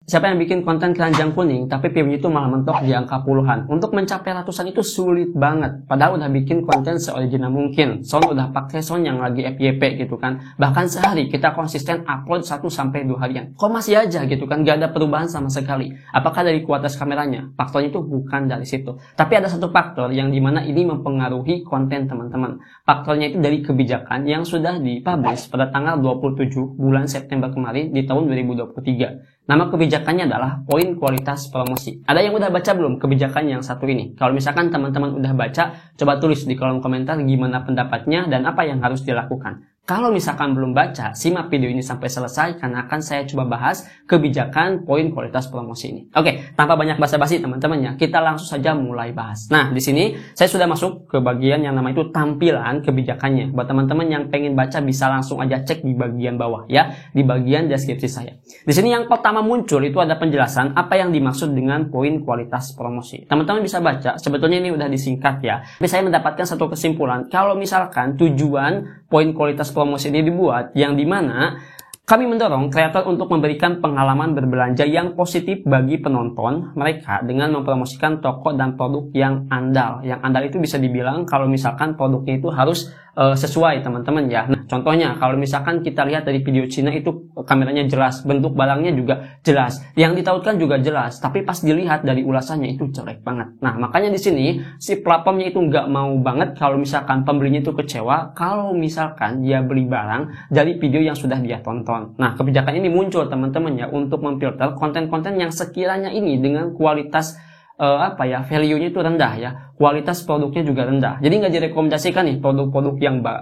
Siapa yang bikin konten keranjang kuning, tapi view-nya itu malah mentok di angka puluhan. Untuk mencapai ratusan itu sulit banget. Padahal udah bikin konten seoriginal mungkin. Sound udah pakai sound yang lagi FYP gitu kan. Bahkan sehari kita konsisten upload 1-2 harian. Kok masih aja gitu kan, gak ada perubahan sama sekali. Apakah dari kualitas kameranya? Faktornya itu bukan dari situ. Tapi ada satu faktor yang dimana ini mempengaruhi konten teman-teman. Faktornya itu dari kebijakan yang sudah dipublish pada tanggal 27 bulan September kemarin di tahun 2023. Nama kebijakannya adalah poin kualitas promosi. Ada yang udah baca belum kebijakan yang satu ini? Kalau misalkan teman-teman udah baca, coba tulis di kolom komentar gimana pendapatnya dan apa yang harus dilakukan. Kalau misalkan belum baca, simak video ini sampai selesai karena akan saya coba bahas kebijakan poin kualitas promosi ini. Oke, tanpa banyak basa-basi teman-teman ya, kita langsung saja mulai bahas. Nah, di sini saya sudah masuk ke bagian yang namanya itu tampilan kebijakannya. Buat teman-teman yang pengen baca bisa langsung aja cek di bagian bawah ya, di bagian deskripsi saya. Di sini yang pertama muncul itu ada penjelasan apa yang dimaksud dengan poin kualitas promosi. Teman-teman bisa baca, sebetulnya ini udah disingkat ya. Tapi saya mendapatkan satu kesimpulan, kalau misalkan tujuan poin kualitas promosi ini dibuat yang dimana kami mendorong kreator untuk memberikan pengalaman berbelanja yang positif bagi penonton mereka dengan mempromosikan toko dan produk yang andal. Yang andal itu bisa dibilang kalau misalkan produknya itu harus sesuai teman-teman ya. Nah, contohnya kalau misalkan kita lihat dari video Cina itu kameranya jelas, bentuk barangnya juga jelas, yang ditautkan juga jelas, tapi pas dilihat dari ulasannya itu jelek banget. Nah, makanya di sini si platformnya itu nggak mau banget kalau misalkan pembelinya itu kecewa kalau misalkan dia beli barang dari video yang sudah dia tonton. Nah, kebijakan ini muncul teman-teman ya untuk memfilter konten-konten yang sekiranya ini dengan kualitas value-nya itu rendah ya, kualitas produknya juga rendah. Jadi nggak direkomendasikan nih produk-produk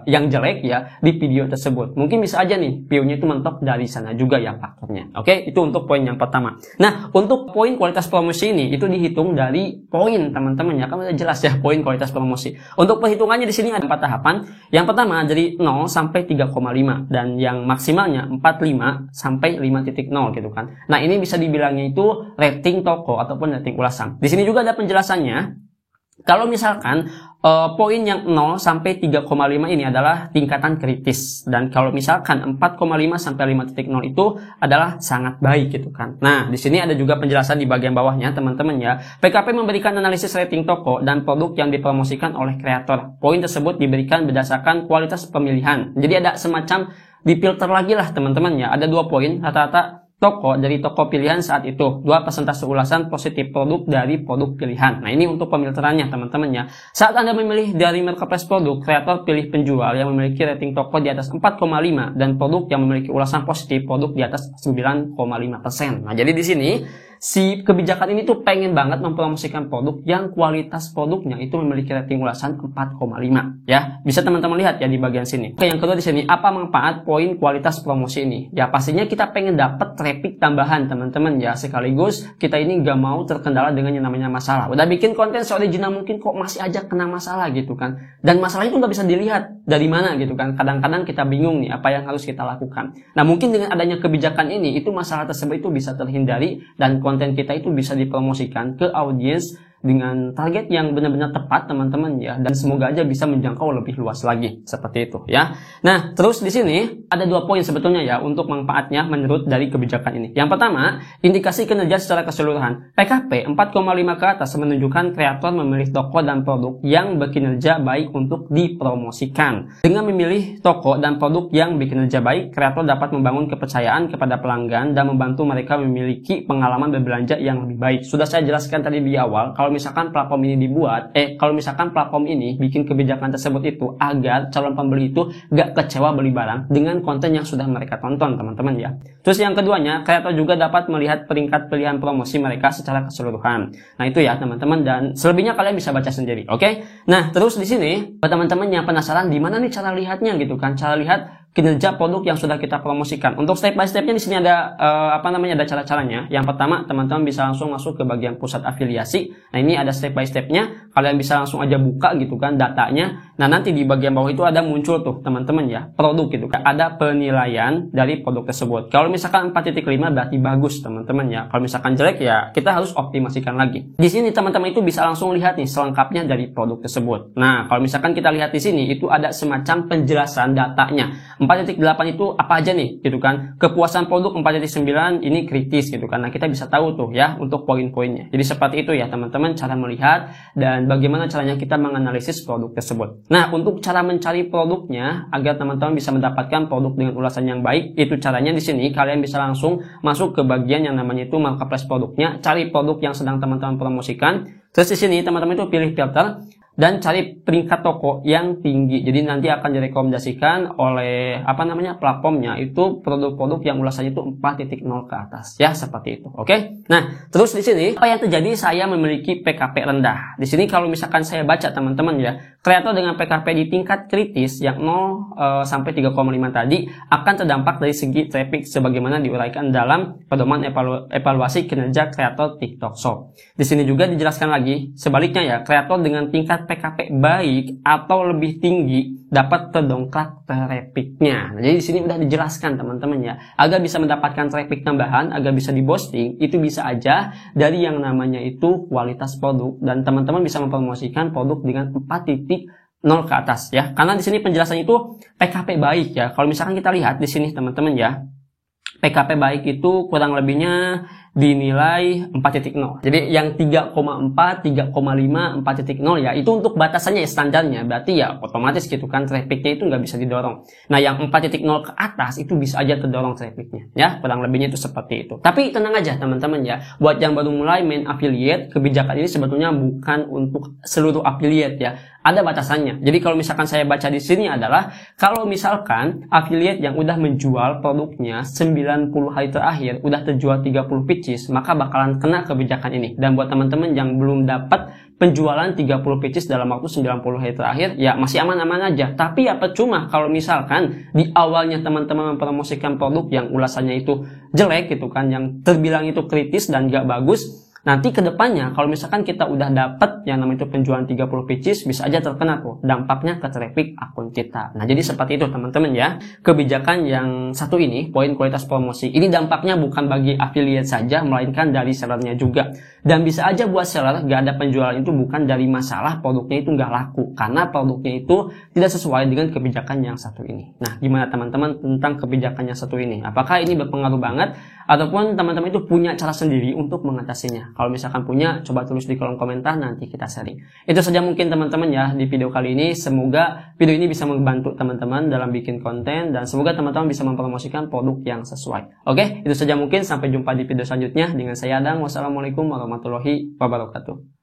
yang jelek ya di video tersebut. Mungkin bisa aja nih view-nya itu mentok dari sana juga ya faktornya. Oke, itu untuk poin yang pertama. Nah, untuk poin kualitas promosi ini itu dihitung dari poin teman-teman ya. Kan udah jelas ya poin kualitas promosi. Untuk perhitungannya di sini ada 4 tahapan. Yang pertama dari 0 sampai 3,5 dan yang maksimalnya 45 sampai 5.0 gitu kan. Nah, ini bisa dibilangnya itu rating toko ataupun rating ulasan. Di sini juga ada penjelasannya. Kalau misalkan poin yang 0 sampai 3,5 ini adalah tingkatan kritis dan kalau misalkan 4,5 sampai 5.0 itu adalah sangat baik gitu kan. Nah, di sini ada juga penjelasan di bagian bawahnya teman-teman ya. PKP memberikan analisis rating toko dan produk yang dipromosikan oleh kreator. Poin tersebut diberikan berdasarkan kualitas pemilihan. Jadi ada semacam difilter lagi lah teman-teman ya. Ada 2 poin rata-rata toko dari toko pilihan saat itu, 2 persentase ulasan positif produk dari produk pilihan. Nah, ini untuk pemilterannya teman-teman ya. Saat Anda memilih dari marketplace produk, kreator pilih penjual yang memiliki rating toko di atas 4,5 dan produk yang memiliki ulasan positif produk di atas 9,5%. Nah, jadi di sini si kebijakan ini tuh pengen banget mempromosikan produk yang kualitas produknya itu memiliki rating ulasan 4,5 ya. Bisa teman-teman lihat ya di bagian sini. Oke, yang kedua di sini, apa manfaat poin kualitas promosi ini? Ya pastinya kita pengen dapat traffic tambahan teman-teman ya, sekaligus kita ini nggak mau terkendala dengan yang namanya masalah. Udah bikin konten seoriginal mungkin kok masih aja kena masalah gitu kan. Dan masalah itu nggak bisa dilihat dari mana gitu kan. Kadang-kadang kita bingung nih apa yang harus kita lakukan. Nah, mungkin dengan adanya kebijakan ini itu masalah tersebut itu bisa terhindari dan konten kita itu bisa dipromosikan ke audiens dengan target yang benar-benar tepat teman-teman ya, dan semoga aja bisa menjangkau lebih luas lagi seperti itu ya. Nah, terus di sini ada 2 poin sebetulnya ya untuk manfaatnya menurut dari kebijakan ini. Yang pertama, indikasi kinerja secara keseluruhan. PKP 4,5 ke atas menunjukkan kreator memilih toko dan produk yang berkinerja baik untuk dipromosikan. Dengan memilih toko dan produk yang berkinerja baik, kreator dapat membangun kepercayaan kepada pelanggan dan membantu mereka memiliki pengalaman berbelanja yang lebih baik. Sudah saya jelaskan tadi di awal, kalau misalkan platform ini dibuat, kalau misalkan platform ini bikin kebijakan tersebut itu agar calon pembeli itu gak kecewa beli barang dengan konten yang sudah mereka tonton teman-teman ya. Terus yang keduanya, kreator juga dapat melihat peringkat pilihan promosi mereka secara keseluruhan. Nah, itu ya teman-teman, dan selebihnya kalian bisa baca sendiri, oke? Nah, terus di sini buat teman-teman yang penasaran di mana nih cara lihatnya gitu kan, cara lihat kinerja produk yang sudah kita promosikan. Untuk step by stepnya di sini ada ada cara-caranya. Yang pertama, teman-teman bisa langsung masuk ke bagian pusat afiliasi. Nah, ini ada step by stepnya. Kalian bisa langsung aja buka gitu kan datanya. Nah, nanti di bagian bawah itu ada muncul tuh teman-teman ya, produk gitu kan. Ada penilaian dari produk tersebut. Kalau misalkan 4.5 berarti bagus teman-teman ya. Kalau misalkan jelek ya kita harus optimasikan lagi. Di sini teman-teman itu bisa langsung lihat nih selengkapnya dari produk tersebut. Nah, kalau misalkan kita lihat di sini itu ada semacam penjelasan datanya. 4.8 itu apa aja nih gitu kan. Kepuasan produk 4.9 ini kritis gitu kan. Nah, kita bisa tahu tuh ya untuk poin-poinnya. Jadi seperti itu ya teman-teman cara melihat dan bagaimana caranya kita menganalisis produk tersebut. Nah, untuk cara mencari produknya agar teman-teman bisa mendapatkan produk dengan ulasan yang baik, itu caranya di sini kalian bisa langsung masuk ke bagian yang namanya itu marketplace produknya, cari produk yang sedang teman-teman promosikan. Terus di sini teman-teman itu pilih filter dan cari peringkat toko yang tinggi. Jadi nanti akan direkomendasikan oleh platformnya itu produk-produk yang ulasannya itu 4.0 ke atas ya, seperti itu. Oke. Nah, terus di sini apa yang terjadi? Saya memiliki PKP rendah. Di sini kalau misalkan saya baca teman-teman ya, kreator dengan PKP di tingkat kritis yang 0 sampai 3,5 tadi akan terdampak dari segi traffic sebagaimana diuraikan dalam pedoman evaluasi kinerja kreator TikTok Shop. Di sini juga dijelaskan lagi sebaliknya ya, kreator dengan tingkat PKP baik atau lebih tinggi dapat terdongkrak trafficnya. Nah, jadi di sini udah dijelaskan teman-teman ya, agar bisa mendapatkan traffic tambahan, agar bisa diposting, itu bisa aja dari yang namanya itu kualitas produk dan teman-teman bisa mempromosikan produk dengan 4.0 ke atas ya. Karena di sini penjelasannya itu PKP baik ya. Kalau misalkan kita lihat di sini teman-teman ya, PKP baik itu kurang lebihnya dinilai 4.0. Jadi yang 3,4, 3,5, 4.0 ya itu untuk batasannya ya, standarnya. Berarti ya otomatis gitu kan trafficnya itu nggak bisa didorong. Nah yang 4.0 ke atas itu bisa aja terdorong trafficnya ya. Kurang lebihnya itu seperti itu. Tapi tenang aja teman-teman ya. Buat yang baru mulai main affiliate, kebijakan ini sebetulnya bukan untuk seluruh affiliate ya. Ada batasannya. Jadi kalau misalkan saya baca di sini adalah kalau misalkan affiliate yang udah menjual produknya 90 hari terakhir udah terjual 30 pitches, maka bakalan kena kebijakan ini. Dan buat teman-teman yang belum dapat penjualan 30 pitches dalam waktu 90 hari terakhir, ya masih aman-aman aja. Tapi ya percuma kalau misalkan di awalnya teman-teman mempromosikan produk yang ulasannya itu jelek gitu kan, yang terbilang itu kritis dan gak bagus. Nanti ke depannya kalau misalkan kita udah dapat yang namanya itu penjualan 30 pitches, bisa aja terkena tuh dampaknya ke traffic akun kita. Nah, jadi seperti itu teman-teman ya. Kebijakan yang satu ini, poin kualitas promosi, ini dampaknya bukan bagi affiliate saja, melainkan dari sellernya juga. Dan bisa aja buat seller gak ada penjualan itu bukan dari masalah produknya itu gak laku, karena produknya itu tidak sesuai dengan kebijakan yang satu ini. Nah, gimana teman-teman tentang kebijakan yang satu ini? Apakah ini berpengaruh banget? Ataupun teman-teman itu punya cara sendiri untuk mengatasinya? Kalau misalkan punya, coba tulis di kolom komentar, nanti kita sharing. Itu saja mungkin teman-teman ya di video kali ini. Semoga video ini bisa membantu teman-teman dalam bikin konten, dan semoga teman-teman bisa mempromosikan produk yang sesuai. Oke, itu saja mungkin. Sampai jumpa di video selanjutnya. Dengan saya Adang. Wassalamualaikum warahmatullahi wabarakatuh.